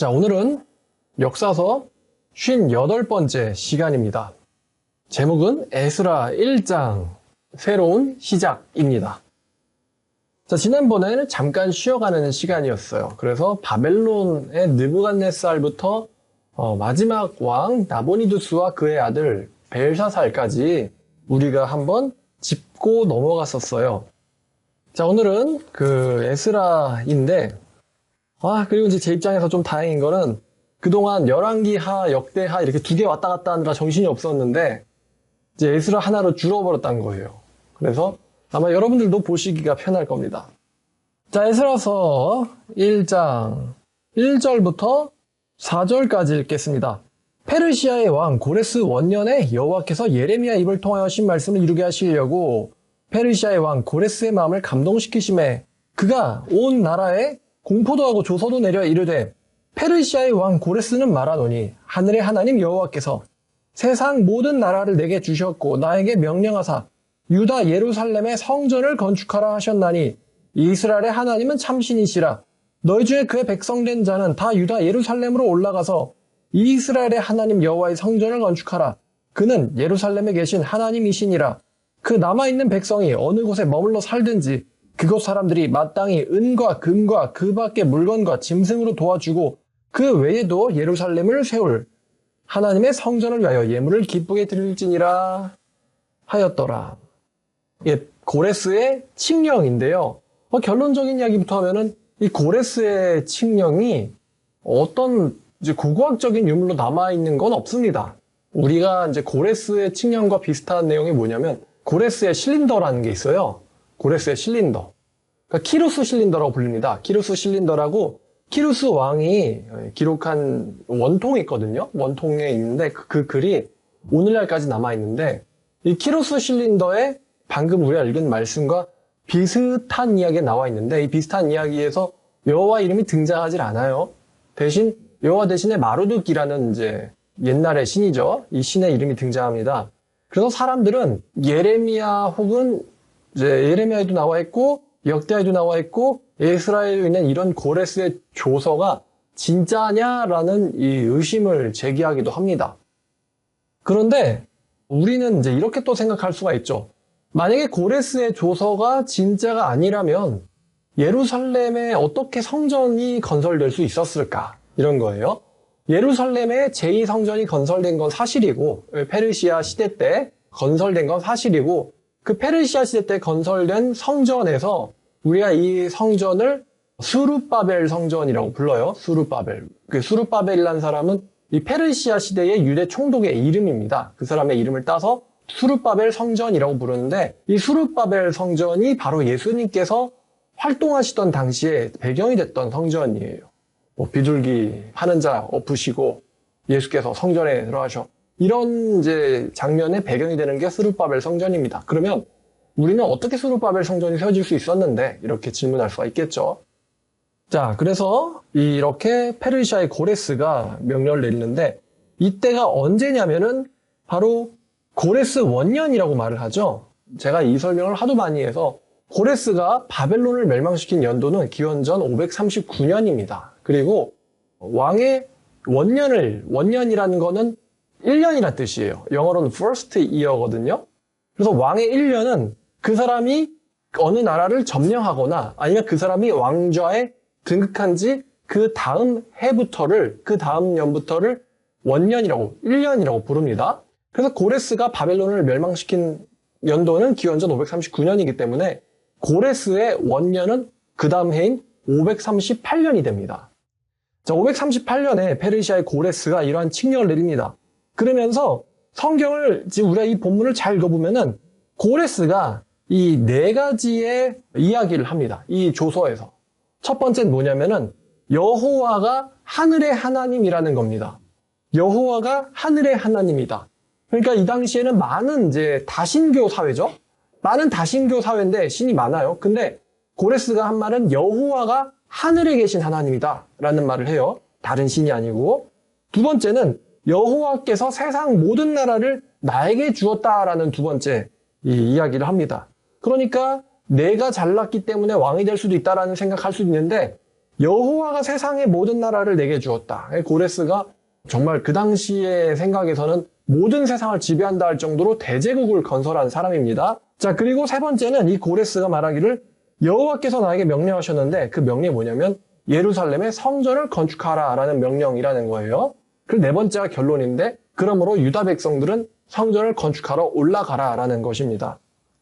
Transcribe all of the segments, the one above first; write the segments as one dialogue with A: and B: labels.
A: 자, 오늘은 역사서 58번째 시간입니다. 제목은 에스라 1장 새로운 시작입니다. 자, 지난번에는 잠깐 쉬어가는 시간이었어요. 그래서 바벨론의 느부갓네살부터 마지막 왕 나보니두스와 그의 아들 벨사살까지 우리가 한번 짚고 넘어갔었어요. 자, 오늘은 그 에스라인데 그리고 이제 제 입장에서 좀 다행인 거는 그동안 열왕기하, 역대하 이렇게 두 개 왔다 갔다 하느라 정신이 없었는데 이제 에스라 하나로 줄어버렸다는 거예요. 그래서 아마 여러분들도 보시기가 편할 겁니다. 자, 에스라서 1장 1절부터 4절까지 읽겠습니다. 페르시아의 왕 고레스 원년에 여호와께서 예레미야 입을 통하여 하신 말씀을 이루게 하시려고 페르시아의 왕 고레스의 마음을 감동시키심에 그가 온 나라에 공포도 하고 조서도 내려 이르되 페르시아의 왕 고레스는 말하노니 하늘의 하나님 여호와께서 세상 모든 나라를 내게 주셨고 나에게 명령하사 유다 예루살렘의 성전을 건축하라 하셨나니 이스라엘의 하나님은 참신이시라. 너희 중에 그의 백성된 자는 다 유다 예루살렘으로 올라가서 이스라엘의 하나님 여호와의 성전을 건축하라. 그는 예루살렘에 계신 하나님이시니라. 그 남아있는 백성이 어느 곳에 머물러 살든지 그곳 사람들이 마땅히 은과 금과 그 밖의 물건과 짐승으로 도와주고 그 외에도 예루살렘을 세울 하나님의 성전을 위하여 예물을 기쁘게 드릴지니라 하였더라. 고레스의 칙령인데요. 결론적인 이야기부터 하면은 이 고레스의 칙령이 어떤 이제 고고학적인 유물로 남아있는 건 없습니다. 우리가 이제 고레스의 칙령과 비슷한 내용이 뭐냐면 고레스의 실린더라는 게 있어요. 고레스의 실린더. 그러니까 키루스 실린더라고 불립니다. 키루스 실린더라고 키루스 왕이 기록한 원통이 있거든요. 원통에 있는데 그 글이 오늘날까지 남아있는데 이 키루스 실린더에 방금 우리가 읽은 말씀과 비슷한 이야기가 나와 있는데 이 비슷한 이야기에서 여호와 이름이 등장하질 않아요. 대신 여호와 대신에 마르둑이라는 이제 옛날의 신이죠. 이 신의 이름이 등장합니다. 그래서 사람들은 예레미야 혹은 이제 예레미야에도 나와 있고 역대하에도 나와 있고 에스라에 있는 이런 고레스의 조서가 진짜냐라는 이 의심을 제기하기도 합니다. 그런데 우리는 이제 이렇게 또 생각할 수가 있죠. 만약에 고레스의 조서가 진짜가 아니라면 예루살렘에 어떻게 성전이 건설될 수 있었을까? 이런 거예요. 예루살렘에 제2성전이 건설된 건 사실이고 페르시아 시대 때 건설된 건 사실이고 그 페르시아 시대 때 건설된 성전에서 우리가 이 성전을 수룹바벨 성전이라고 불러요. 수룹바벨. 그 수룹바벨이라는 사람은 이 페르시아 시대의 유대 총독의 이름입니다. 그 사람의 이름을 따서 수룹바벨 성전이라고 부르는데 이 수룹바벨 성전이 바로 예수님께서 활동하시던 당시에 배경이 됐던 성전이에요. 비둘기 하는 자 엎으시고 예수께서 성전에 들어가셔. 이런 이제 장면의 배경이 되는 게 수룹바벨 성전입니다. 그러면 우리는 어떻게 수룹바벨 성전이 세워질 수 있었는데 이렇게 질문할 수가 있겠죠. 자, 그래서 이렇게 페르시아의 고레스가 명령을 내리는데 이때가 언제냐면은 바로 고레스 원년이라고 말을 하죠. 제가 이 설명을 하도 많이 해서 고레스가 바벨론을 멸망시킨 연도는 기원전 539년입니다. 그리고 왕의 원년이라는 거는 1년이라는 뜻이에요. 영어로는 first year거든요. 그래서 왕의 1년은 그 사람이 어느 나라를 점령하거나 아니면 그 사람이 왕좌에 등극한 지 그 다음 해부터를, 그 다음 년부터를 원년이라고, 1년이라고 부릅니다. 그래서 고레스가 바벨론을 멸망시킨 연도는 기원전 539년이기 때문에 고레스의 원년은 그 다음 해인 538년이 됩니다. 자, 538년에 페르시아의 고레스가 이러한 칙령을 내립니다. 그러면서 성경을 지금 우리가 이 본문을 잘 읽어보면은 고레스가 이 네 가지의 이야기를 합니다. 이 조서에서. 첫 번째는 뭐냐면은 여호와가 하늘의 하나님이라는 겁니다. 여호와가 하늘의 하나님이다. 그러니까 이 당시에는 많은 이제 다신교 사회죠. 많은 다신교 사회인데 신이 많아요. 근데 고레스가 한 말은 여호와가 하늘에 계신 하나님이다 라는 말을 해요. 다른 신이 아니고. 두 번째는 여호와께서 세상 모든 나라를 나에게 주었다라는 두 번째 이야기를 합니다. 그러니까 내가 잘났기 때문에 왕이 될 수도 있다라는 생각할 수도 있는데 여호와가 세상의 모든 나라를 내게 주었다. 고레스가 정말 그 당시의 생각에서는 모든 세상을 지배한다 할 정도로 대제국을 건설한 사람입니다. 자, 그리고 세 번째는 이 고레스가 말하기를 여호와께서 나에게 명령하셨는데 그 명령이 뭐냐면 예루살렘에 성전을 건축하라라는 명령이라는 거예요. 그리고 네 번째가 결론인데 그러므로 유다 백성들은 성전을 건축하러 올라가라라는 것입니다.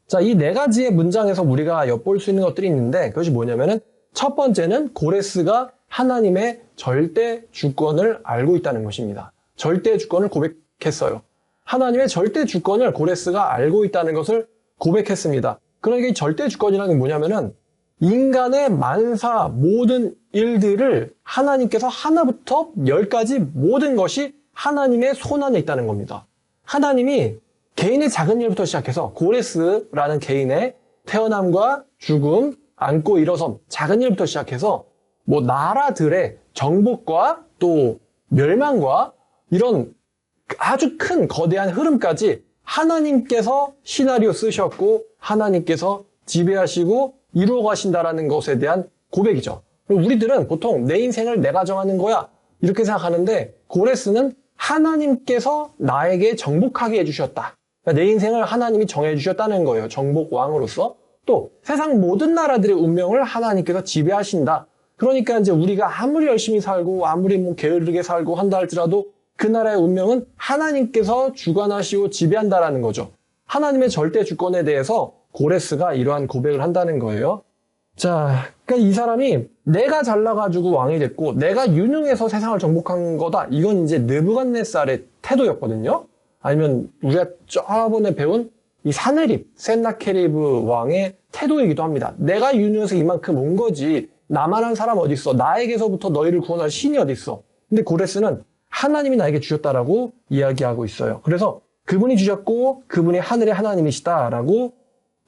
A: 자, 이 네 가지의 문장에서 우리가 엿볼 수 있는 것들이 있는데 그것이 뭐냐면은 첫 번째는 고레스가 하나님의 절대 주권을 알고 있다는 것입니다. 절대 주권을 고백했어요. 하나님의 절대 주권을 고레스가 알고 있다는 것을 고백했습니다. 그러니까 이 절대 주권이라는 게 뭐냐면은 인간의 만사 모든 일들을 하나님께서 하나부터 열까지 모든 것이 하나님의 손 안에 있다는 겁니다. 하나님이 개인의 작은 일부터 시작해서 고레스라는 개인의 태어남과 죽음, 안고 일어섬, 작은 일부터 시작해서 뭐 나라들의 정복과 또 멸망과 이런 아주 큰 거대한 흐름까지 하나님께서 시나리오 쓰셨고 하나님께서 지배하시고 이루어 가신다라는 것에 대한 고백이죠. 우리들은 보통 내 인생을 내가 정하는 거야 이렇게 생각하는데 고레스는 하나님께서 나에게 정복하게 해주셨다. 그러니까 내 인생을 하나님이 정해주셨다는 거예요. 정복왕으로서. 또 세상 모든 나라들의 운명을 하나님께서 지배하신다. 그러니까 이제 우리가 아무리 열심히 살고 아무리 뭐 게으르게 살고 한다 할지라도 그 나라의 운명은 하나님께서 주관하시고 지배한다라는 거죠. 하나님의 절대 주권에 대해서 고레스가 이러한 고백을 한다는 거예요. 자, 그러니까 이 사람이 내가 잘나가지고 왕이 됐고 내가 유능해서 세상을 정복한 거다. 이건 이제 느부갓네살의 태도였거든요. 아니면 우리가 저번에 배운 이 사네립, 센나케리브 왕의 태도이기도 합니다. 내가 유능해서 이만큼 온 거지. 나만한 사람 어디 있어? 나에게서부터 너희를 구원할 신이 어디 있어? 근데 고레스는 하나님이 나에게 주셨다라고 이야기하고 있어요. 그래서 그분이 주셨고 그분이 하늘의 하나님이시다라고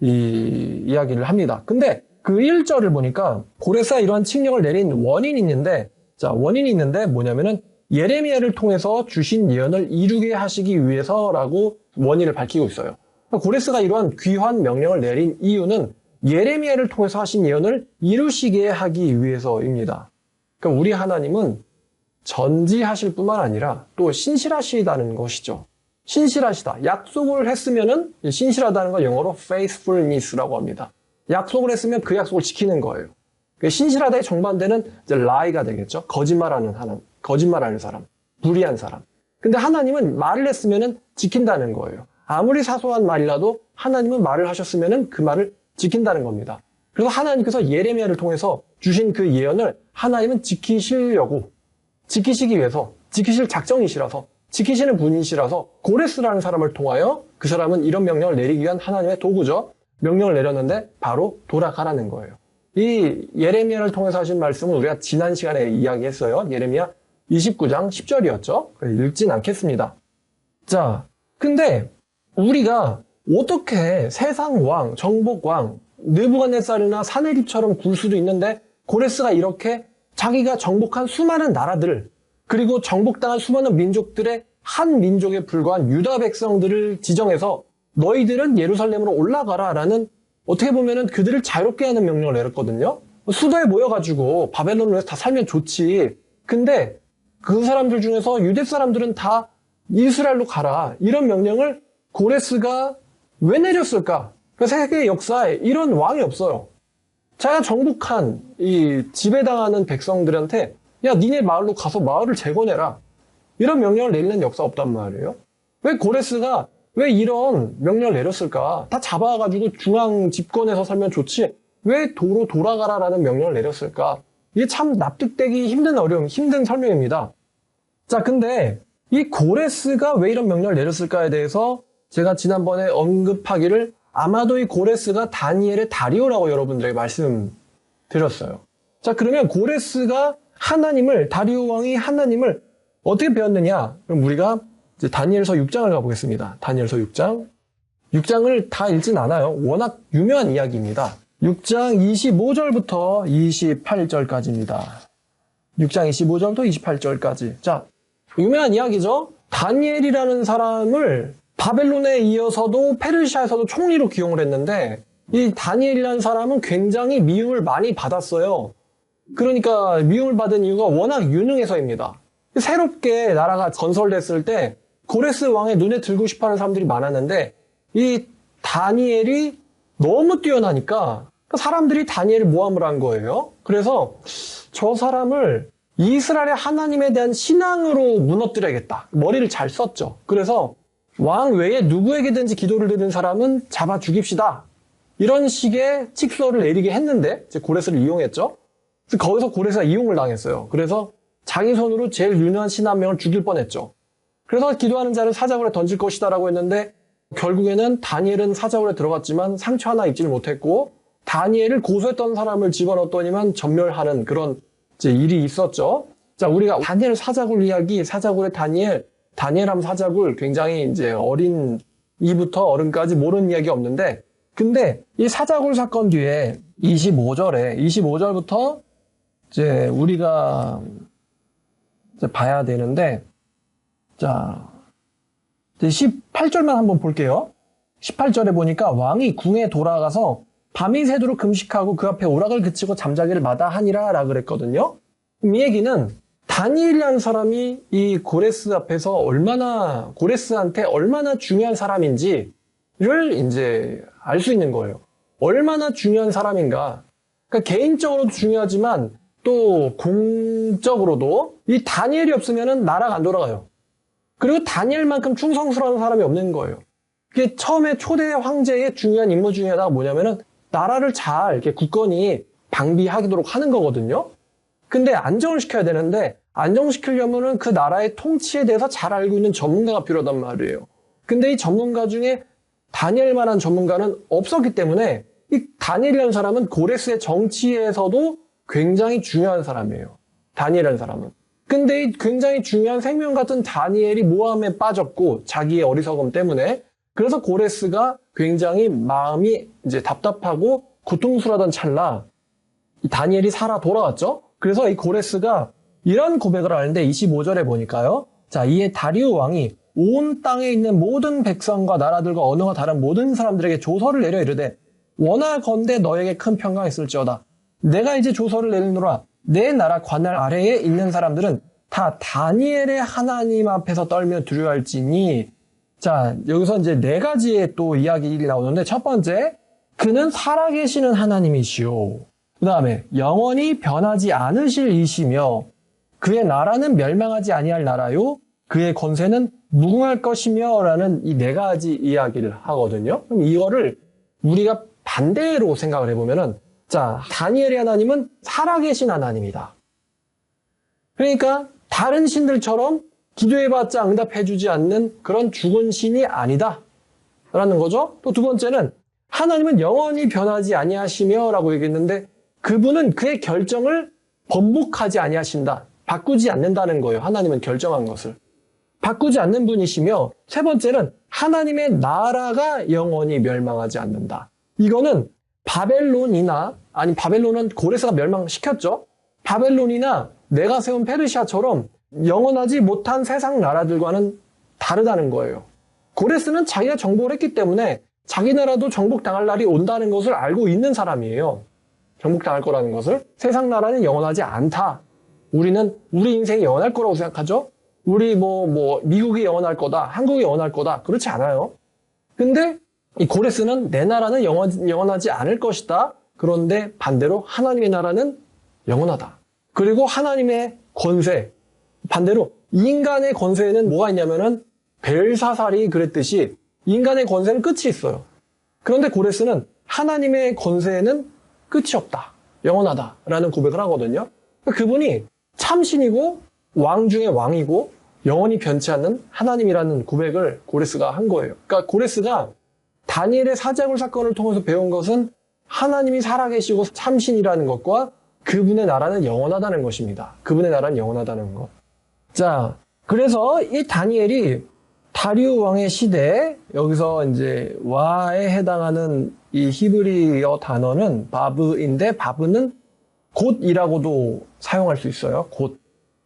A: 이야기를 합니다. 근데 그 1절을 보니까 고레스가 이러한 칙령을 내린 원인이 있는데 뭐냐면은 예레미야를 통해서 주신 예언을 이루게 하시기 위해서라고 원인을 밝히고 있어요. 고레스가 이러한 귀한 명령을 내린 이유는 예레미야를 통해서 하신 예언을 이루시게 하기 위해서입니다. 그러니까 우리 하나님은 전지하실 뿐만 아니라 또 신실하시다는 것이죠. 신실하시다. 약속을 했으면은 신실하다는 건 영어로 faithfulness라고 합니다. 약속을 했으면 그 약속을 지키는 거예요. 신실하다의 정반대는 이제 lie가 되겠죠. 거짓말하는 사람, 불의한 사람. 근데 하나님은 말을 했으면은 지킨다는 거예요. 아무리 사소한 말이라도 하나님은 말을 하셨으면은 그 말을 지킨다는 겁니다. 그래서 하나님께서 예레미야를 통해서 주신 그 예언을 하나님은 지키시기 위해서, 지키실 작정이시라서, 지키시는 분이시라서 고레스라는 사람을 통하여 그 사람은 이런 명령을 내리기 위한 하나님의 도구죠. 명령을 내렸는데 바로 돌아가라는 거예요. 이 예레미야를 통해서 하신 말씀은 우리가 지난 시간에 이야기했어요. 예레미야 29장 10절이었죠. 읽진 않겠습니다. 자, 근데 우리가 어떻게 세상 왕, 정복 왕, 느부갓네살이나 사네립처럼 굴 수도 있는데 고레스가 이렇게 자기가 정복한 수많은 나라들 그리고 정복당한 수많은 민족들의 한 민족에 불과한 유다 백성들을 지정해서 너희들은 예루살렘으로 올라가라라는 어떻게 보면은 그들을 자유롭게 하는 명령을 내렸거든요. 수도에 모여가지고 바벨론으로 다 살면 좋지. 근데 그 사람들 중에서 유대 사람들은 다 이스라엘로 가라. 이런 명령을 고레스가 왜 내렸을까? 그 세계 역사에 이런 왕이 없어요. 자기가 정복한 이 지배당하는 백성들한테 야 니네 마을로 가서 마을을 재건해라. 이런 명령을 내리는 역사가 없단 말이에요. 왜 고레스가 왜 이런 명령을 내렸을까? 다 잡아가지고 중앙 집권에서 살면 좋지. 왜 도로 돌아가라라는 명령을 내렸을까? 이게 참 납득되기 힘든 설명입니다. 자, 근데 이 고레스가 왜 이런 명령을 내렸을까에 대해서 제가 지난번에 언급하기를 아마도 이 고레스가 다니엘의 다리오라고 여러분들에게 말씀드렸어요. 자, 그러면 고레스가 다리오 왕이 하나님을 어떻게 배웠느냐? 그럼 우리가 이제 다니엘서 6장을 가보겠습니다. 다니엘서 6장. 6장을 다 읽진 않아요. 워낙 유명한 이야기입니다. 6장 25절부터 28절까지입니다. 6장 25절부터 28절까지. 자, 유명한 이야기죠? 다니엘이라는 사람을 바벨론에 이어서도 페르시아에서도 총리로 기용을 했는데 이 다니엘이라는 사람은 굉장히 미움을 많이 받았어요. 그러니까 미움을 받은 이유가 워낙 유능해서입니다. 새롭게 나라가 건설됐을 때 고레스 왕의 눈에 들고 싶어하는 사람들이 많았는데 이 다니엘이 너무 뛰어나니까 사람들이 다니엘을 모함을 한 거예요. 그래서 저 사람을 이스라엘의 하나님에 대한 신앙으로 무너뜨려야겠다. 머리를 잘 썼죠. 그래서 왕 외에 누구에게든지 기도를 드는 사람은 잡아 죽입시다. 이런 식의 칙서를 내리게 했는데 이제 고레스를 이용했죠. 그래서 거기서 고레스가 이용을 당했어요. 그래서 자기 손으로 제일 유능한 신 한 명을 죽일 뻔했죠. 그래서 기도하는 자를 사자굴에 던질 것이다라고 했는데 결국에는 다니엘은 사자굴에 들어갔지만 상처 하나 입지를 못했고 다니엘을 고소했던 사람을 집어넣었더니만 전멸하는 그런 이제 일이 있었죠. 자, 우리가 다니엘 사자굴 이야기, 사자굴의 다니엘함 사자굴 굉장히 이제 어린 이부터 어른까지 모르는 이야기 없는데 근데 이 사자굴 사건 뒤에 25절부터 이제 우리가 이제 봐야 되는데 자, 18절만 한번 볼게요. 18절에 보니까 왕이 궁에 돌아가서 밤이 새도록 금식하고 그 앞에 오락을 그치고 잠자기를 마다하니라 라 그랬거든요. 이 얘기는 다니엘이라는 사람이 이 고레스 앞에서 고레스한테 얼마나 중요한 사람인지를 이제 알 수 있는 거예요. 얼마나 중요한 사람인가. 그러니까 개인적으로도 중요하지만 또 공적으로도 이 다니엘이 없으면 나라가 안 돌아가요. 그리고 다니엘만큼 충성스러운 사람이 없는 거예요. 그게 처음에 초대 황제의 중요한 임무 중에 하나가 뭐냐면은 나라를 잘 이렇게 굳건히 방비하도록 하는 거거든요. 근데 안정을 시켜야 되는데 안정시키려면은 그 나라의 통치에 대해서 잘 알고 있는 전문가가 필요하단 말이에요. 근데 이 전문가 중에 다니엘만한 전문가는 없었기 때문에 이 다니엘이라는 사람은 고레스의 정치에서도 굉장히 중요한 사람이에요. 다니엘이라는 사람은. 근데 이 굉장히 중요한 생명 같은 다니엘이 모함에 빠졌고 자기의 어리석음 때문에 그래서 고레스가 굉장히 마음이 이제 답답하고 고통스러워하던 찰나 이 다니엘이 살아 돌아왔죠. 그래서 이 고레스가 이런 고백을 하는데 25절에 보니까요. 자, 이에 다리우 왕이 온 땅에 있는 모든 백성과 나라들과 언어가 다른 모든 사람들에게 조서를 내려 이르되 원하건대 너에게 큰 평강이 있을지어다. 내가 이제 조서를 내리노라. 내 나라 관할 아래에 있는 사람들은 다 다니엘의 하나님 앞에서 떨며 두려워할지니. 자, 여기서 이제 네 가지의 또 이야기가 나오는데 첫 번째, 그는 살아계시는 하나님이시오. 그 다음에 영원히 변하지 않으실 이시며 그의 나라는 멸망하지 아니할 나라요. 그의 권세는 무궁할 것이며 라는 이 네 가지 이야기를 하거든요. 그럼 이거를 우리가 반대로 생각을 해보면은 자, 다니엘의 하나님은 살아계신 하나님이다. 그러니까 다른 신들처럼 기도해봤자 응답해주지 않는 그런 죽은 신이 아니다 라는 거죠. 또 두 번째는 하나님은 영원히 변하지 아니하시며 라고 얘기했는데 그분은 그의 결정을 번복하지 아니하신다. 바꾸지 않는다는 거예요. 하나님은 결정한 것을. 바꾸지 않는 분이시며 세 번째는 하나님의 나라가 영원히 멸망하지 않는다. 이거는 바벨론이나 아니 바벨론은 고레스가 멸망시켰죠. 바벨론이나 내가 세운 페르시아처럼 영원하지 못한 세상 나라들과는 다르다는 거예요. 고레스는 자기가 정복을 했기 때문에 자기 나라도 정복당할 날이 온다는 것을 알고 있는 사람이에요. 정복당할 거라는 것을. 세상 나라는 영원하지 않다. 우리는 우리 인생이 영원할 거라고 생각하죠. 우리 미국이 영원할 거다. 한국이 영원할 거다. 그렇지 않아요. 근데 이 고레스는 내 나라는 영원하지 않을 것이다. 그런데 반대로 하나님의 나라는 영원하다. 그리고 하나님의 권세, 반대로 인간의 권세에는 뭐가 있냐면은 벨사살이 그랬듯이 인간의 권세는 끝이 있어요. 그런데 고레스는 하나님의 권세에는 끝이 없다. 영원하다라는 고백을 하거든요. 그분이 참신이고 왕 중에 왕이고 영원히 변치 않는 하나님이라는 고백을 고레스가 한 거예요. 그러니까 고레스가 다니엘의 사자굴 사건을 통해서 배운 것은 하나님이 살아계시고 참신이라는 것과 그분의 나라는 영원하다는 것입니다. 그분의 나라는 영원하다는 것. 자, 그래서 이 다니엘이 다리우 왕의 시대에 여기서 이제 와에 해당하는 이 히브리어 단어는 바브인데 바브는 곧이라고도 사용할 수 있어요. 곧.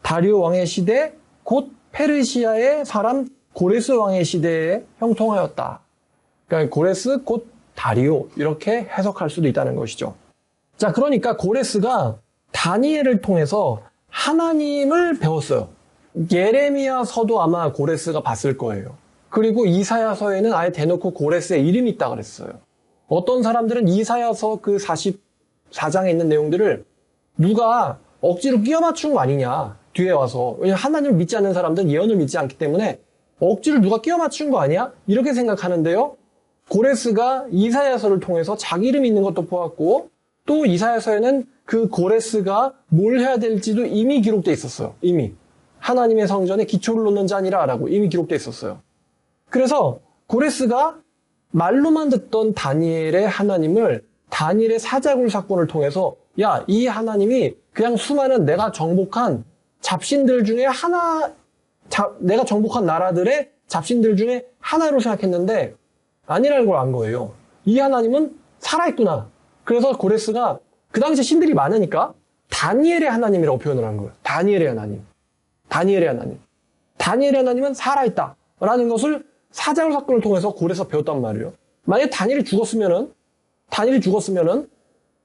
A: 다리우 왕의 시대, 곧 페르시아의 사람 고레스 왕의 시대에 형통하였다. 그러니까 고레스 곧 다리오 이렇게 해석할 수도 있다는 것이죠. 자, 그러니까 고레스가 다니엘을 통해서 하나님을 배웠어요. 예레미야서도 아마 고레스가 봤을 거예요. 그리고 이사야서에는 아예 대놓고 고레스의 이름이 있다 그랬어요. 어떤 사람들은 이사야서 그 44장에 있는 내용들을 누가 억지로 끼워 맞춘 거 아니냐, 뒤에 와서. 왜냐면 하나님을 믿지 않는 사람들은 예언을 믿지 않기 때문에 억지로 누가 끼워 맞춘 거 아니야? 이렇게 생각하는데요. 고레스가 이사야서를 통해서 자기 이름이 있는 것도 보았고, 또 이사야서에는 그 고레스가 뭘 해야 될지도 이미 기록되어 있었어요. 이미. 하나님의 성전에 기초를 놓는 자니라 라고 이미 기록되어 있었어요. 그래서 고레스가 말로만 듣던 다니엘의 하나님을 다니엘의 사자굴 사건을 통해서 야, 이 하나님이 그냥 수많은 내가 정복한 잡신들 중에 하나, 내가 정복한 나라들의 잡신들 중에 하나로 생각했는데 아니라는 걸 안 거예요. 이 하나님은 살아있구나. 그래서 고레스가 그 당시 신들이 많으니까 다니엘의 하나님이라고 표현을 한 거예요. 다니엘의 하나님. 다니엘의 하나님. 다니엘의 하나님은 살아있다. 라는 것을 사자굴 사건을 통해서 고레스가 배웠단 말이에요. 만약에 다니엘이 죽었으면은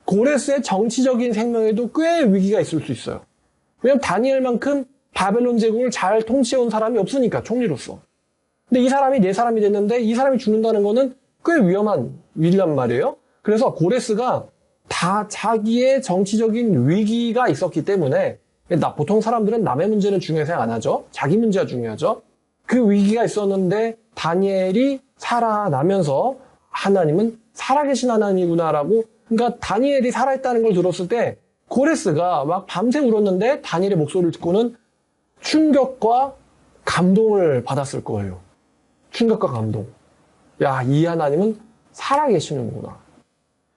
A: 고레스의 정치적인 생명에도 꽤 위기가 있을 수 있어요. 왜냐면 다니엘만큼 바벨론 제국을 잘 통치해온 사람이 없으니까, 총리로서. 근데 이 사람이 내 사람이 됐는데 이 사람이 죽는다는 거는 꽤 위험한 일이란 말이에요. 그래서 고레스가 다 자기의 정치적인 위기가 있었기 때문에 보통 사람들은 남의 문제는 중요하게 생각 안 하죠. 자기 문제가 중요하죠. 그 위기가 있었는데 다니엘이 살아나면서 하나님은 살아계신 하나님이구나라고, 그러니까 다니엘이 살아있다는 걸 들었을 때 고레스가 막 밤새 울었는데 다니엘의 목소리를 듣고는 충격과 감동을 받았을 거예요. 충격과 감동. 야, 이 하나님은 살아계시는구나.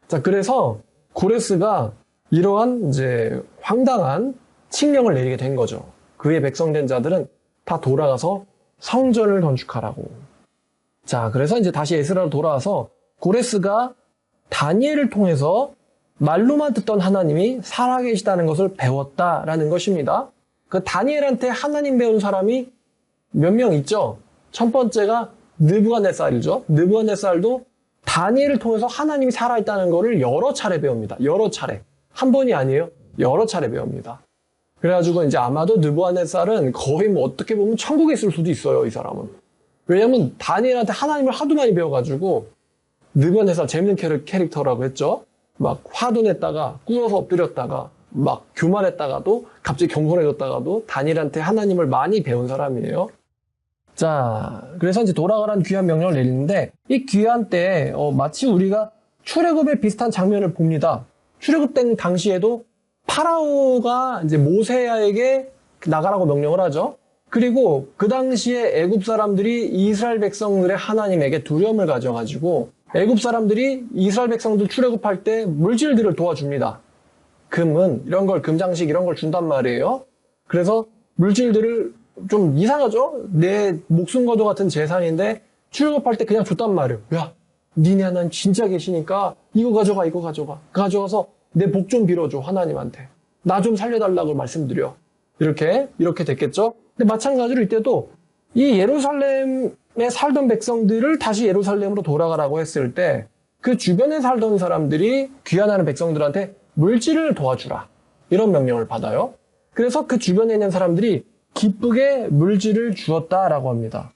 A: 자, 그래서 고레스가 이러한 이제 황당한 칙령을 내리게 된 거죠. 그의 백성된 자들은 다 돌아가서 성전을 건축하라고. 자, 그래서 이제 다시 에스라로 돌아와서 고레스가 다니엘을 통해서 말로만 듣던 하나님이 살아계시다는 것을 배웠다라는 것입니다. 그 다니엘한테 하나님 배운 사람이 몇 명 있죠? 첫 번째가 느부갓네살이죠. 느부갓네살도 다니엘을 통해서 하나님이 살아있다는 것을 여러 차례 배웁니다. 여러 차례. 한 번이 아니에요. 여러 차례 배웁니다. 그래가지고 이제 아마도 느부갓네살은 거의 뭐 어떻게 보면 천국에 있을 수도 있어요, 이 사람은. 왜냐면 다니엘한테 하나님을 하도 많이 배워가지고 느부갓네살 재밌는 캐릭터라고 했죠. 막 화도 냈다가 꿇어서 엎드렸다가 막 교만했다가도 갑자기 겸손해졌다가도 다니엘한테 하나님을 많이 배운 사람이에요. 자, 그래서 이제 돌아가라는 귀환 명령을 내리는데 이 귀환 때 마치 우리가 출애굽에 비슷한 장면을 봅니다. 출애굽된 당시에도 파라오가 이제 모세에게 나가라고 명령을 하죠. 그리고 그 당시에 애굽 사람들이 이스라엘 백성들의 하나님에게 두려움을 가져가지고 애굽 사람들이 이스라엘 백성들 출애굽할 때 물질들을 도와줍니다. 금은 이런 걸, 금장식 이런 걸 준단 말이에요. 그래서 물질들을 좀 이상하죠? 내 목숨과도 같은 재산인데 출애굽할 때 그냥 줬단 말이에요. 야, 니네 하나님 진짜 계시니까 이거 가져가, 이거 가져가. 가져가서 내 복 좀 빌어줘, 하나님한테. 나 좀 살려달라고 말씀드려. 이렇게 됐겠죠? 근데 마찬가지로 이때도 이 예루살렘에 살던 백성들을 다시 예루살렘으로 돌아가라고 했을 때 그 주변에 살던 사람들이 귀환하는 백성들한테 물질을 도와주라. 이런 명령을 받아요. 그래서 그 주변에 있는 사람들이 기쁘게 물질을 주었다라고 합니다.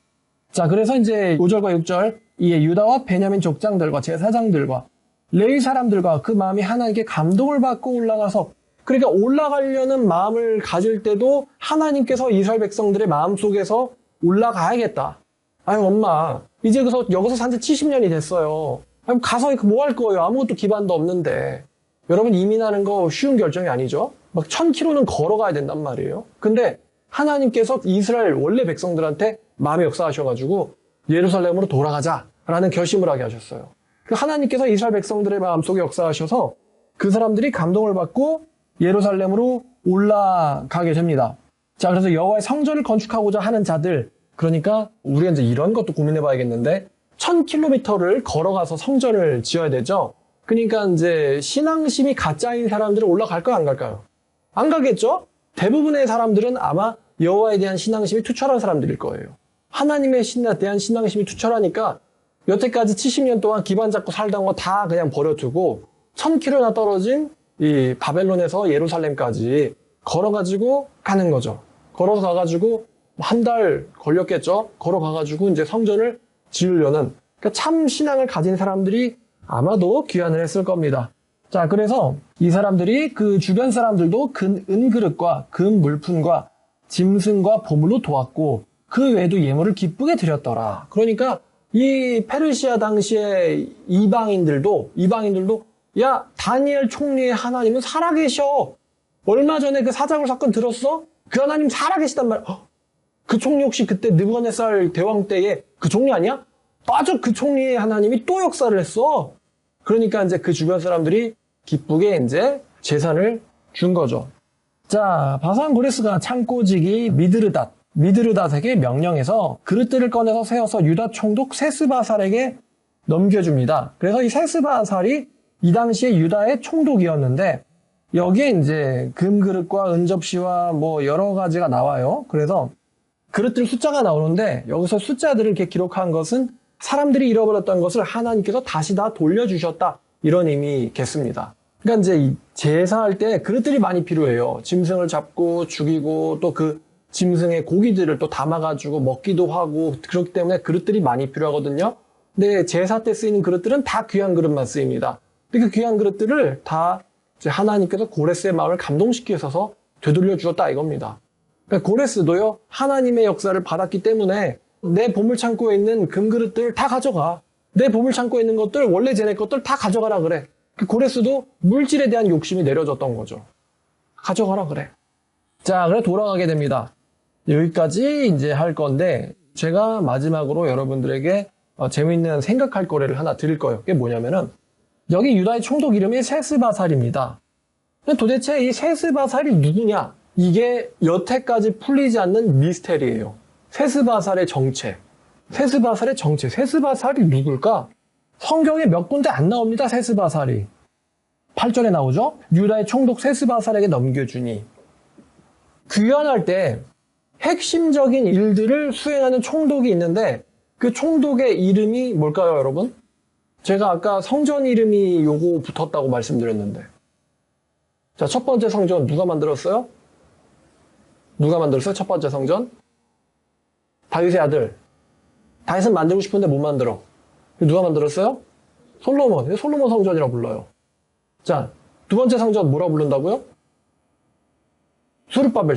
A: 자, 그래서 이제 5절과 6절, 이에 유다와 베냐민 족장들과 제사장들과 레위 사람들과 그 마음이 하나님께 감동을 받고 올라가서, 그러니까 올라가려는 마음을 가질 때도 하나님께서 이스라엘 백성들의 마음속에서 올라가야겠다. 아유, 엄마, 이제 여기서 산 지 70년이 됐어요. 아유, 가서 뭐 할 거예요? 아무것도 기반도 없는데. 여러분, 이민하는 거 쉬운 결정이 아니죠? 막 1000km는 걸어가야 된단 말이에요. 근데 하나님께서 이스라엘 원래 백성들한테 마음에 역사하셔가지고 예루살렘으로 돌아가자라는 결심을 하게 하셨어요. 하나님께서 이스라엘 백성들의 마음속에 역사하셔서 그 사람들이 감동을 받고 예루살렘으로 올라가게 됩니다. 자, 그래서 여호와의 성전을 건축하고자 하는 자들, 그러니까 우리가 이제 이런 것도 고민해 봐야겠는데 1000km를 걸어가서 성전을 지어야 되죠. 그러니까 이제 신앙심이 가짜인 사람들은 올라갈까요, 안 갈까요? 안 가겠죠? 대부분의 사람들은 아마 여호와에 대한 신앙심이 투철한 사람들일 거예요. 하나님에 대한 신앙심이 투철하니까 여태까지 70년 동안 기반 잡고 살던 거 다 그냥 버려두고 1000km나 떨어진 이 바벨론에서 예루살렘까지 걸어가지고 가는 거죠. 걸어서 가가지고 한 달 걸렸겠죠. 걸어가가지고 이제 성전을 지으려는, 그러니까 참 신앙을 가진 사람들이 아마도 귀환을 했을 겁니다. 자, 그래서 이 사람들이 그 주변 사람들도 은그릇과 금 물품과 짐승과 보물로 도왔고 그 외에도 예물을 기쁘게 드렸더라. 그러니까 이 페르시아 당시의 이방인들도 야, 다니엘 총리의 하나님은 살아계셔. 얼마 전에 그 사자굴 사건 들었어? 그 하나님 살아계시단 말이야. 그 총리 혹시 그때 느부갓네살 대왕 때에 그 총리 아니야? 맞아, 그 총리의 하나님이 또 역사를 했어. 그러니까 이제 그 주변 사람들이 기쁘게 이제 제사를 준 거죠. 자, 바산 고레스가 창고지기 미드르닷에게 명령해서 그릇들을 꺼내서 세워서 유다 총독 세스바살에게 넘겨줍니다. 그래서 이 세스바살이 이 당시에 유다의 총독이었는데 여기에 이제 금그릇과 은접시와 뭐 여러 가지가 나와요. 그래서 그릇들 숫자가 나오는데 여기서 숫자들을 이렇게 기록한 것은 사람들이 잃어버렸던 것을 하나님께서 다시 다 돌려주셨다, 이런 의미겠습니다. 그러니까 이제 이 제사할 때 그릇들이 많이 필요해요. 짐승을 잡고 죽이고 또 그 짐승의 고기들을 또 담아가지고 먹기도 하고 그렇기 때문에 그릇들이 많이 필요하거든요. 근데 제사 때 쓰이는 그릇들은 다 귀한 그릇만 쓰입니다. 그 귀한 그릇들을 다 이제 하나님께서 고레스의 마음을 감동시키셔서 되돌려 주셨다, 이겁니다. 그러니까 고레스도요, 하나님의 역사를 받았기 때문에 내 보물창고에 있는 금그릇들 다 가져가. 내 보물창고에 있는 것들, 원래 쟤네 것들 다 가져가라 그래. 고레스도 물질에 대한 욕심이 내려졌던 거죠. 가져가라 그래. 자, 그래 돌아가게 됩니다. 여기까지 이제 할 건데 제가 마지막으로 여러분들에게 재미있는 생각할 거래를 하나 드릴 거예요. 그게 뭐냐면은 여기 유다의 총독 이름이 세스바살입니다. 도대체 이 세스바살이 누구냐? 이게 여태까지 풀리지 않는 미스테리예요. 세스바살의 정체. 세스바살이 누굴까? 성경에 몇 군데 안 나옵니다, 세스바살이. 8절에 나오죠? 유다의 총독 세스바살에게 넘겨주니. 귀환할 때 핵심적인 일들을 수행하는 총독이 있는데 그 총독의 이름이 뭘까요, 여러분? 제가 아까 성전 이름이 요거 붙었다고 말씀드렸는데. 자, 첫 번째 성전 누가 만들었어요? 첫 번째 성전? 다윗의 아들. 다윗은 만들고 싶은데 못 만들어. 누가 만들었어요? 솔로몬. 솔로몬 성전이라고 불러요. 자, 두 번째 성전 뭐라고 부른다고요? 수르바벨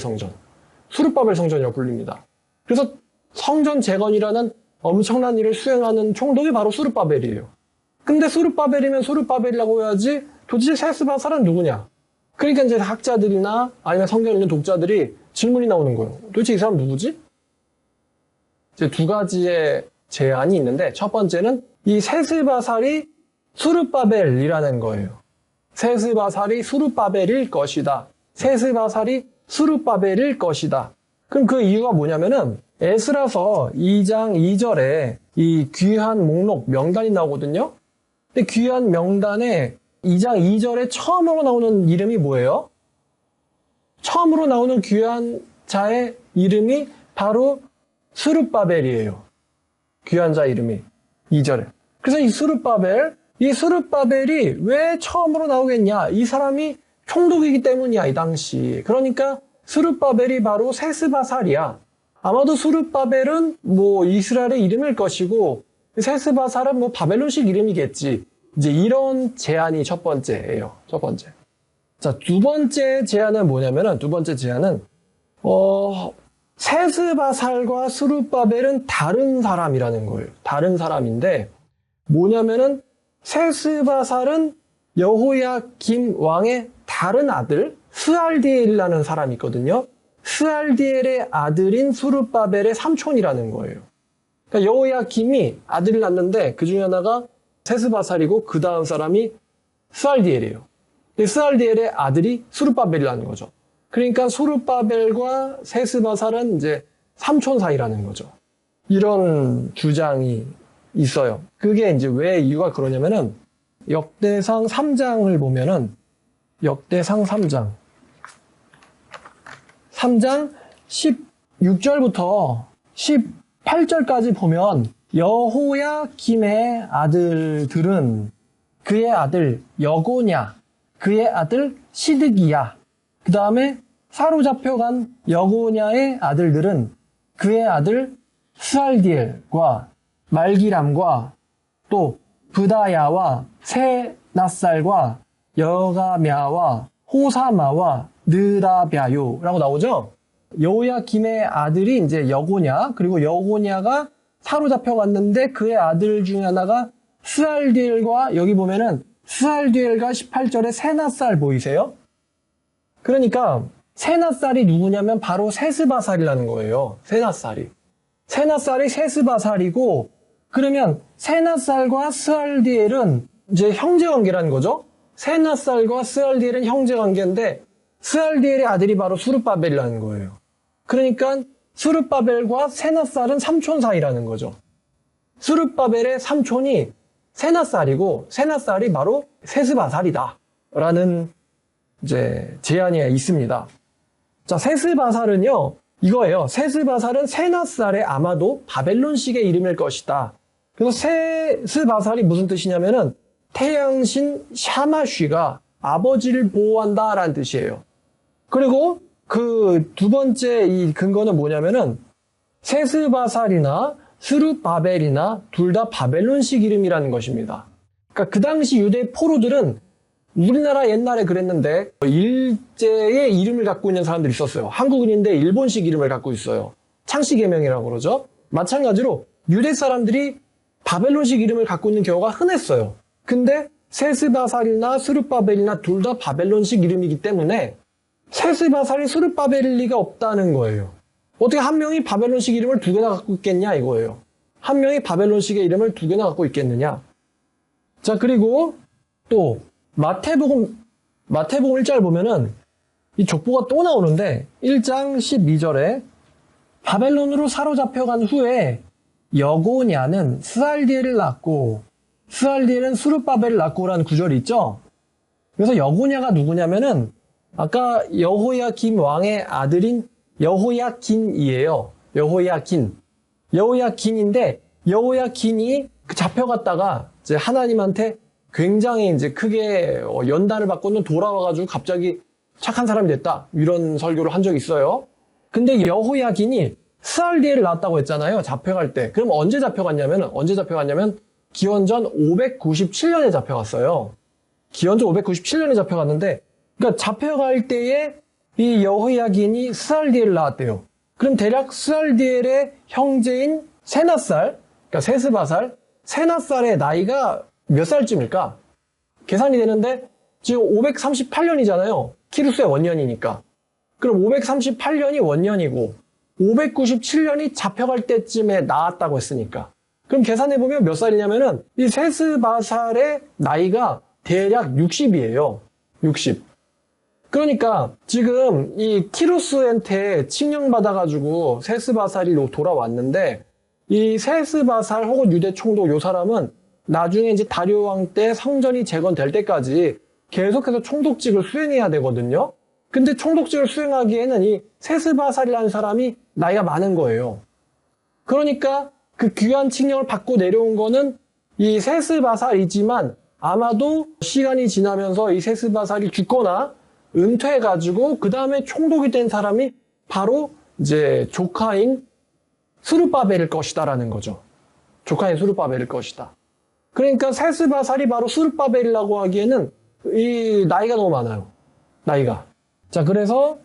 A: 성전이라고 불립니다. 그래서 성전 재건이라는 엄청난 일을 수행하는 총독이 바로 수르바벨이에요. 근데 수르바벨이면 수르바벨이라고 해야지 도대체 세스바살은 누구냐? 그러니까 이제 학자들이나 아니면 성경 읽는 독자들이 질문이 나오는 거예요. 도대체 이 사람 누구지? 이제 두 가지의 제안이 있는데 첫 번째는 이 세스바살이 수르바벨이라는 거예요. 세스바살이 수르바벨일 것이다. 그럼 그 이유가 뭐냐면은 에스라서 2장 2절에 이 귀한 목록 명단이 나오거든요. 근데 귀한 명단에 2장 2절에 처음으로 나오는 이름이 뭐예요? 처음으로 나오는 귀한 자의 이름이 바로 스룹바벨이에요. 귀한 자 이름이 2절에. 그래서 이 스룹바벨이 왜 처음으로 나오겠냐? 이 사람이 총독이기 때문이야, 이 당시. 그러니까 스룹바벨이 바로 세스바살이야. 아마도 스룹바벨은 뭐 이스라엘의 이름일 것이고 세스바살은 뭐 바벨론식 이름이겠지. 이제 이런 제안이 첫 번째예요. 첫 번째. 자, 두 번째 제안은 뭐냐면은 세스바살과 스룹바벨은 다른 사람이라는 거예요. 다른 사람인데 뭐냐면은 세스바살은 여호야김 왕의 다른 아들 스알디엘이라는 사람이 있거든요. 스알디엘의 아들인 스룹바벨의 삼촌이라는 거예요. 그러니까 여호야김이 아들을 낳는데 그 중에 하나가 세스바살이고 그 다음 사람이 스알디엘이에요. 스알디엘의 아들이 스룹바벨이라는 거죠. 그러니까 스룹바벨과 세스바살은 이제 삼촌 사이라는 거죠. 이런 주장이 있어요. 그게 이제 왜 이유가 그러냐면은 역대상 3장을 보면은 역대상 3장 16절부터 18절까지 보면 여호야김의 아들들은 그의 아들 여고냐, 그의 아들 시드기야. 그 다음에 사로잡혀간 여고냐의 아들들은 그의 아들 스알디엘과 말기람과 또 브다야와 세낫살과 여가мя와 호사마와 느다벼요라고 나오죠. 여호야김의 아들이 이제 여고냐, 그리고 여고냐가 사로잡혀갔는데 그의 아들 중에 하나가 스알디엘과, 여기 보면은 스알디엘과 18절에 세낫살 보이세요? 그러니까 세낫살이 누구냐면 바로 세스바살이라는 거예요. 세낫살이 세스바살이고, 그러면 세낫살과 스알디엘은 이제 형제관계라는 거죠. 세낫살과 스알디엘은 형제관계인데 스알디엘의 아들이 바로 수르바벨이라는 거예요. 그러니까 수르바벨과 세낫살은 삼촌 사이라는 거죠. 수르바벨의 삼촌이 세낫살이고 세낫살이 바로 세스바살이다 라는 이제 제안이 있습니다. 자, 세스바살은요 이거예요. 세스바살은 세낫살의 아마도 바벨론식의 이름일 것이다. 그래서 세스바살이 무슨 뜻이냐면은 태양신 샤마쉬가 아버지를 보호한다 라는 뜻이에요. 그리고 그 두 번째 이 근거는 뭐냐면은 세스바살이나 스룹바벨이나 둘 다 바벨론식 이름이라는 것입니다. 그러니까 그 당시 유대 포로들은 우리나라 옛날에 그랬는데 일제의 이름을 갖고 있는 사람들이 있었어요. 한국인인데 일본식 이름을 갖고 있어요. 창씨개명이라고 그러죠. 마찬가지로 유대 사람들이 바벨론식 이름을 갖고 있는 경우가 흔했어요. 근데 세스바살이나 스룹바벨이나 둘 다 바벨론식 이름이기 때문에 세스바살이 스룹바벨일 리가 없다는 거예요. 어떻게 한 명이 바벨론식 이름을 두 개나 갖고 있겠냐 이거예요. 한 명이 바벨론식의 이름을 두 개나 갖고 있겠느냐. 자, 그리고 또 마태복음 1절 보면은 이 족보가 또 나오는데 1장 12절에 바벨론으로 사로잡혀간 후에 여고냐는 스알디엘을 낳고 스알디엘은 수르바벨을 낳고라는 구절이 있죠. 그래서 여고냐가 누구냐면은 아까 여호야김 왕의 아들인 여호야긴이에요. 여호야긴인데 여호야긴이 잡혀갔다가 이제 하나님한테 굉장히 이제 크게 연단을 받고는 돌아와가지고 갑자기 착한 사람이 됐다. 이런 설교를 한 적이 있어요. 근데 여호야긴이 스알디엘을 낳았다고 했잖아요. 잡혀갈 때. 그럼 언제 잡혀갔냐면 기원전 597년에 잡혀갔어요. 기원전 597년에 잡혀갔는데, 그러니까 잡혀갈 때에 이 여호야긴이 스알디엘을 낳았대요. 그럼 대략 스알디엘의 형제인 세낫살, 그러니까 세스바살, 세낫살의 나이가 몇 살쯤일까? 계산이 되는데 지금 538년이잖아요. 키루스의 원년이니까. 그럼 538년이 원년이고 597년이 잡혀갈 때쯤에 나왔다고 했으니까. 그럼 계산해보면 몇 살이냐면은 이 세스바살의 나이가 대략 60이에요. 60. 그러니까 지금 이 키루스한테 칙령받아가지고 세스바살이 돌아왔는데 이 세스바살 혹은 유대 총독 요 사람은 나중에 이제 다리오 왕 때 성전이 재건될 때까지 계속해서 총독직을 수행해야 되거든요. 근데 총독직을 수행하기에는 이 세스바살이라는 사람이 나이가 많은 거예요. 그러니까 그 귀한 칙령을 받고 내려온 거는 이 세스바살이지만 아마도 시간이 지나면서 이 세스바살이 죽거나 은퇴해가지고 그 다음에 총독이 된 사람이 바로 이제 조카인 스룹바벨일 것이다라는 거죠. 조카인 스룹바벨일 것이다. 그러니까 세스바살이 바로 스룹바벨이라고 하기에는 이 나이가 너무 많아요. 나이가. 자, 그래서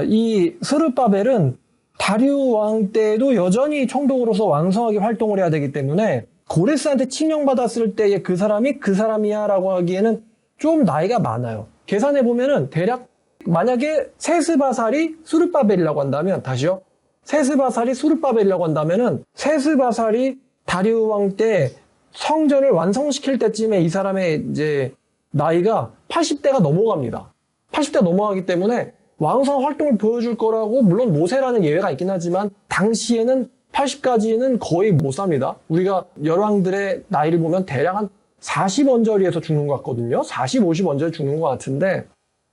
A: 이 스룹바벨은 다리우 왕 때도 여전히 총독으로서 왕성하게 활동을 해야 되기 때문에 고레스한테 칙령받았을 때의 그 사람이 그 사람이야라고 하기에는 좀 나이가 많아요. 계산해보면은 대략 만약에 세스바살이 스룹바벨이라고 한다면, 다시요. 세스바살이 스룹바벨이라고 한다면은 세스바살이 다리우 왕 때 성전을 완성시킬 때쯤에 이 사람의 이제 나이가 80대가 넘어갑니다. 80대 넘어가기 때문에 왕성 활동을 보여줄 거라고, 물론 모세라는 예외가 있긴 하지만 당시에는 80까지는 거의 못 삽니다. 우리가 열왕들의 나이를 보면 대략 한 40언저리에서 죽는 것 같거든요. 40, 50언저리 죽는 것 같은데,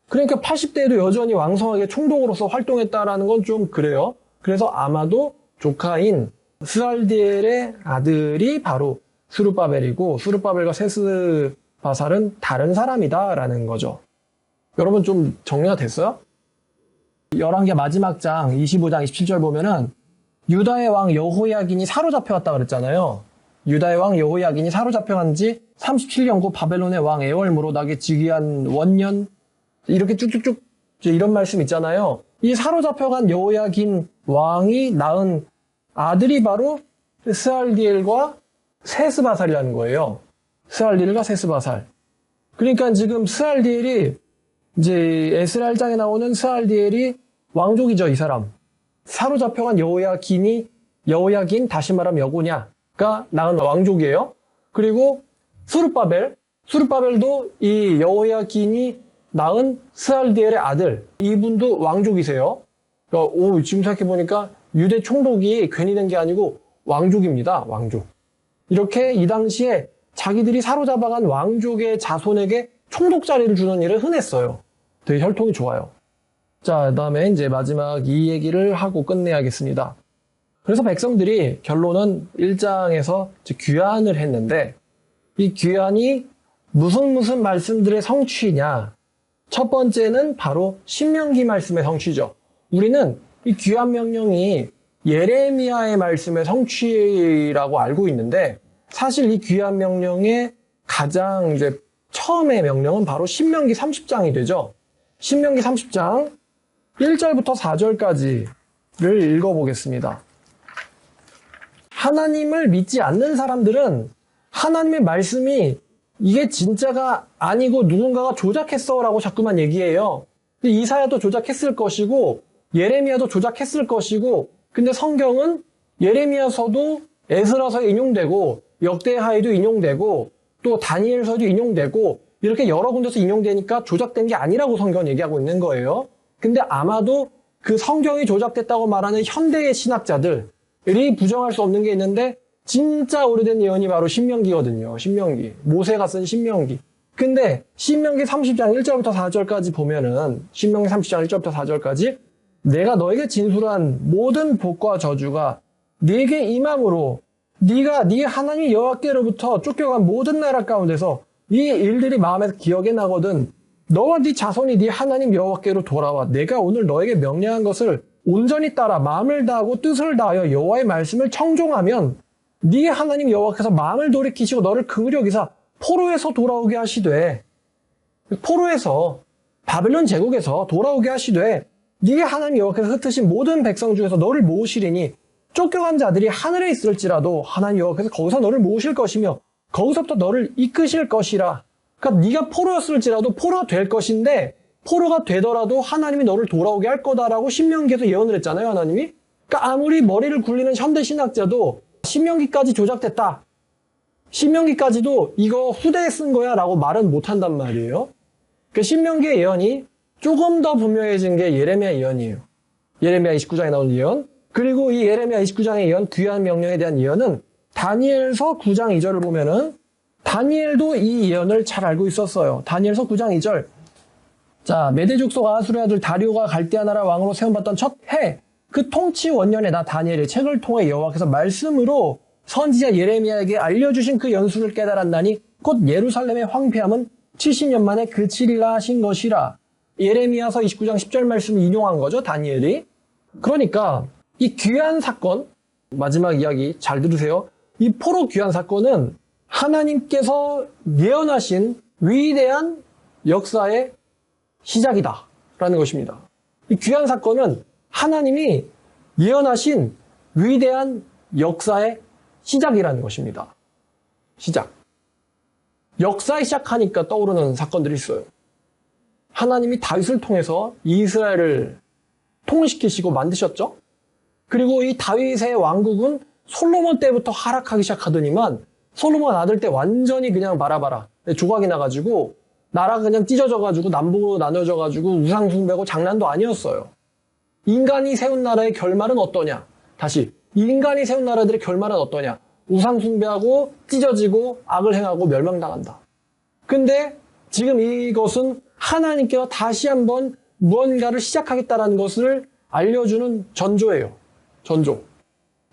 A: 그러니까 80대에도 여전히 왕성하게 총독으로서 활동했다라는 건 좀 그래요. 그래서 아마도 조카인 스알디엘의 아들이 바로 스룹바벨이고 스룹바벨과 세스바살은 다른 사람이다라는 거죠. 여러분 좀 정리가 됐어요? 열왕기 마지막 장 25장 27절 보면은 유다의 왕 여호야긴이 사로잡혀갔다 그랬잖아요. 유다의 왕 여호야긴이 사로잡혀간 지 37년고 바벨론의 왕 에월무로 나게 즉위한 원년, 이렇게 쭉쭉쭉 이런 말씀 있잖아요. 이 사로잡혀간 여호야긴 왕이 낳은 아들이 바로 스알디엘과 세스바살이라는 거예요. 스알디엘과 세스바살. 그러니까 지금 스알디엘이 이제 에스라 1장에 나오는 스알디엘이 왕족이죠, 이 사람. 사로잡혀간 여호야긴, 다시 말하면 여고냐가 낳은 왕족이에요. 그리고 수르바벨도 이 여호야긴이 낳은 스알디엘의 아들, 이분도 왕족이세요. 그러니까 지금 생각해보니까 유대 총독이 괜히 된 게 아니고 왕족입니다, 왕족. 이렇게 이 당시에 자기들이 사로잡아간 왕족의 자손에게 총독 자리를 주는 일을 흔했어요. 되게 혈통이 좋아요. 자, 그다음에 이제 마지막 이 얘기를 하고 끝내야겠습니다. 그래서 백성들이 결론은 1장에서 귀환을 했는데, 이 귀환이 무슨 말씀들의 성취냐? 첫 번째는 바로 신명기 말씀의 성취죠. 우리는 이 귀환 명령이 예레미야의 말씀의 성취라고 알고 있는데, 사실 이 귀환 명령의 가장 이제 처음의 명령은 바로 신명기 30장이 되죠. 신명기 30장 1절부터 4절까지를 읽어보겠습니다. 하나님을 믿지 않는 사람들은 하나님의 말씀이 이게 진짜가 아니고 누군가가 조작했어 라고 자꾸만 얘기해요. 이사야도 조작했을 것이고 예레미야도 조작했을 것이고, 근데 성경은 예레미야서도 에스라서에 인용되고 역대하에도 인용되고 또 다니엘서에도 인용되고 이렇게 여러 군데서 인용되니까 조작된 게 아니라고 성경은 얘기하고 있는 거예요. 근데 아마도 그 성경이 조작됐다고 말하는 현대의 신학자들이 부정할 수 없는 게 있는데, 진짜 오래된 예언이 바로 신명기거든요. 신명기. 모세가 쓴 신명기. 근데 신명기 30장 1절부터 4절까지 보면은, 신명기 30장 1절부터 4절까지 내가 너에게 진술한 모든 복과 저주가 네게 임함으로 네가 네 하나님 여호와께로부터 쫓겨간 모든 나라 가운데서 이 일들이 마음에서 기억에 나거든 너와 네 자손이 네 하나님 여호와께로 돌아와 내가 오늘 너에게 명령한 것을 온전히 따라 마음을 다하고 뜻을 다하여 여호와의 말씀을 청종하면 네 하나님 여호와께서 마음을 돌이키시고 너를 긍휼히 여기사 포로에서 돌아오게 하시되, 포로에서 바벨론 제국에서 돌아오게 하시되 네 하나님 여호와께서 흩으신 모든 백성 중에서 너를 모으시리니 쫓겨간 자들이 하늘에 있을지라도 하나님 여호와께서 거기서 너를 모으실 것이며 거기서부터 너를 이끄실 것이라. 그러니까 네가 포로였을지라도 포로가 될 것인데, 포로가 되더라도 하나님이 너를 돌아오게 할 거다라고 신명기에서 예언을 했잖아요, 하나님이. 그러니까 아무리 머리를 굴리는 현대 신학자도 신명기까지 조작됐다, 신명기까지도 이거 후대에 쓴 거야 라고 말은 못한단 말이에요. 그 신명기의 예언이 조금 더 분명해진 게 예레미야 예언이에요. 예레미야 29장에 나오는 예언. 그리고 이 예레미야 29장의 예언, 귀한 명령에 대한 예언은 다니엘서 9장 2절을 보면은 다니엘도 이 예언을 잘 알고 있었어요. 다니엘서 9장 2절. 자, 메대 족속 아수르 아들 다리오가 갈대아 나라 왕으로 세움받던 첫 해, 그 통치 원년에 나 다니엘의 책을 통해 여호와께서 말씀으로 선지자 예레미야에게 알려주신 그 연수를 깨달았나니 곧 예루살렘의 황폐함은 70년 만에 그치리라 하신 것이라. 예레미야서 29장 10절 말씀을 인용한 거죠, 다니엘이. 그러니까 이 귀환 사건, 마지막 이야기 잘 들으세요. 이 포로 귀환 사건은 하나님께서 예언하신 위대한 역사의 시작이다 라는 것입니다. 이 귀환 사건은 하나님이 예언하신 위대한 역사의 시작이라는 것입니다. 시작. 역사에 시작하니까 떠오르는 사건들이 있어요. 하나님이 다윗을 통해서 이스라엘을 통일시키시고 만드셨죠. 그리고 이 다윗의 왕국은 솔로몬 때부터 하락하기 시작하더니만 솔로몬 아들 때 완전히 그냥 바라바라 조각이 나가지고 나라가 그냥 찢어져가지고 남북으로 나눠져가지고 우상숭배고 장난도 아니었어요. 인간이 세운 나라의 결말은 어떠냐? 다시 인간이 세운 나라들의 결말은 어떠냐? 우상숭배하고 찢어지고 악을 행하고 멸망당한다. 근데 지금 이것은 하나님께서 다시 한번 무언가를 시작하겠다라는 것을 알려주는 전조예요. 전조.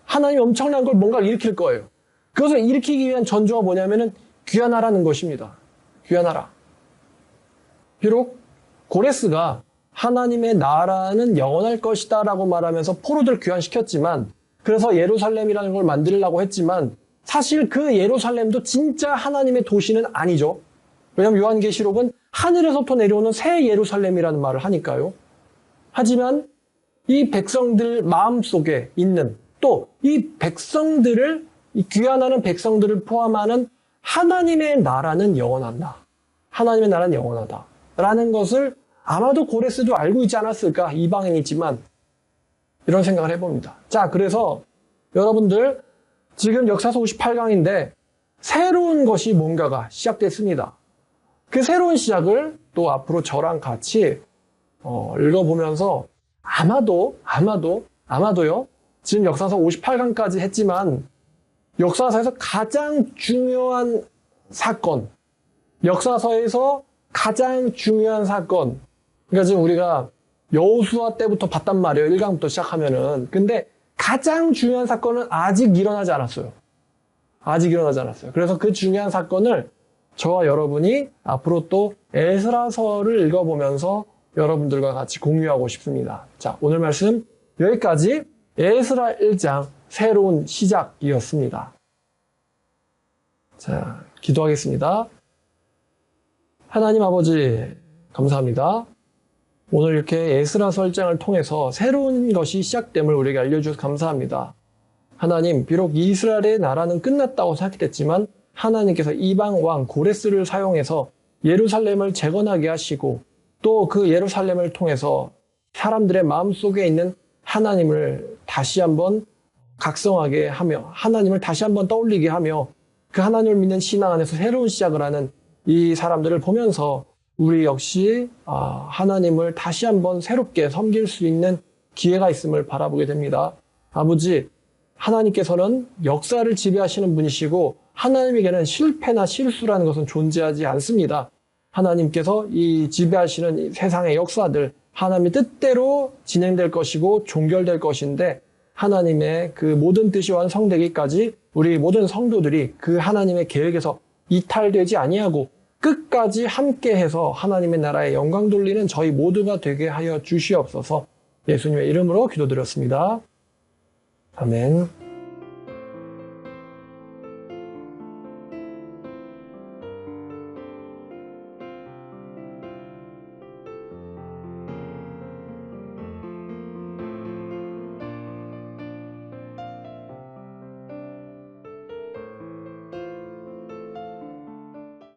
A: 하나님이 엄청난 걸 뭔가를 일으킬 거예요. 그것을 일으키기 위한 전조가 뭐냐면은 귀환하라는 것입니다. 귀환하라. 비록 고레스가 하나님의 나라는 영원할 것이다 라고 말하면서 포로들 귀환시켰지만, 그래서 예루살렘이라는 걸 만들려고 했지만 사실 그 예루살렘도 진짜 하나님의 도시는 아니죠. 왜냐하면 요한계시록은 하늘에서부터 내려오는 새 예루살렘이라는 말을 하니까요. 하지만 이 백성들 마음속에 있는, 또 이 백성들을, 이 귀환하는 백성들을 포함하는 하나님의 나라는 영원한다. 하나님의 나라는 영원하다. 라는 것을 아마도 고레스도 알고 있지 않았을까? 이방인이지만 이런 생각을 해봅니다. 자, 그래서 여러분들 지금 역사서 58강인데 새로운 것이 뭔가가 시작됐습니다. 그 새로운 시작을 또 앞으로 저랑 같이 읽어보면서 아마도요. 지금 역사서 58강까지 했지만 역사서에서 가장 중요한 사건, 역사서에서 가장 중요한 사건, 그러니까 지금 우리가 여호수아 때부터 봤단 말이에요. 1강부터 시작하면은. 근데 가장 중요한 사건은 아직 일어나지 않았어요. 그래서 그 중요한 사건을 저와 여러분이 앞으로 또 에스라서를 읽어보면서 여러분들과 같이 공유하고 싶습니다. 자, 오늘 말씀 여기까지 에스라 1장 새로운 시작이었습니다. 자, 기도하겠습니다. 하나님 아버지, 감사합니다. 오늘 이렇게 에스라서 1장을 통해서 새로운 것이 시작됨을 우리에게 알려주셔서 감사합니다. 하나님, 비록 이스라엘의 나라는 끝났다고 생각했지만 하나님께서 이방 왕 고레스를 사용해서 예루살렘을 재건하게 하시고 또 그 예루살렘을 통해서 사람들의 마음속에 있는 하나님을 다시 한번 각성하게 하며 하나님을 다시 한번 떠올리게 하며 그 하나님을 믿는 신앙 안에서 새로운 시작을 하는 이 사람들을 보면서 우리 역시 하나님을 다시 한번 새롭게 섬길 수 있는 기회가 있음을 바라보게 됩니다. 아버지, 하나님께서는 역사를 지배하시는 분이시고 하나님에게는 실패나 실수라는 것은 존재하지 않습니다. 하나님께서 이 지배하시는 이 세상의 역사들 하나님의 뜻대로 진행될 것이고 종결될 것인데 하나님의 그 모든 뜻이 완성되기까지 우리 모든 성도들이 그 하나님의 계획에서 이탈되지 아니하고 끝까지 함께해서 하나님의 나라에 영광 돌리는 저희 모두가 되게 하여 주시옵소서. 예수님의 이름으로 기도드렸습니다. 아멘.